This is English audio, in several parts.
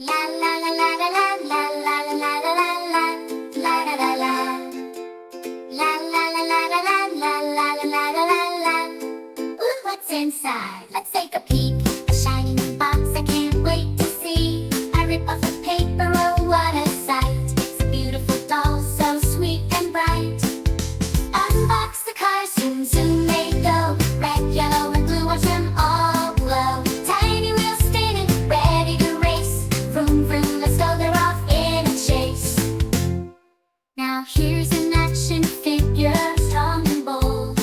La la la la la la la la la la la la la la la la. La la la la la la la la la la la la. Ooh, what's inside? Let's take a peek. A shiny new box, I can't wait to see. I rip off the paper, oh what a sight. It's a beautiful doll, so sweet and bright. Unbox the car, zoom zoom they go. Red, yellow and blue, watch them all glow. Tiny wheels spinning, ready to race. Vroom vroom, let's go, they're off in a chase. Now here's an action figure, strong and bold,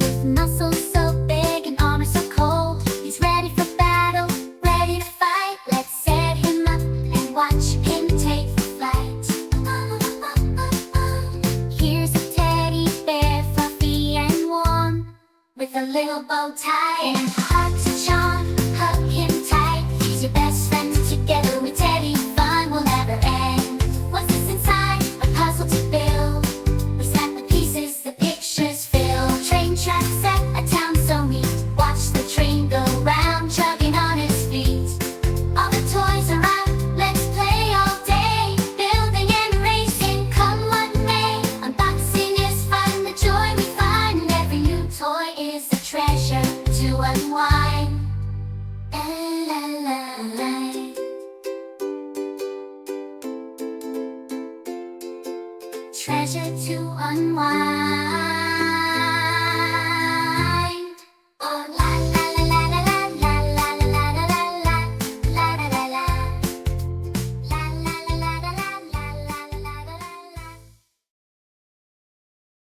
with muscles so big and armor so cold. He's ready for battle, ready to fight. Let's set him up and watch him take flight. Here's a teddy bear, fluffy and warm, with a little bow tie and heart to charm. Hug him tight, he's your best friend. Together with Teddy, fun will never end. What's this inside? A puzzle to build. We snap the pieces, the pictures fill. Train track set, a town so neat. Watch the train go round, chugging on its feet. All the toys are out, let's play all day. Building and racing, come what may. Unboxing is fun, the joy we find. And every new toy is a treasure to unlock.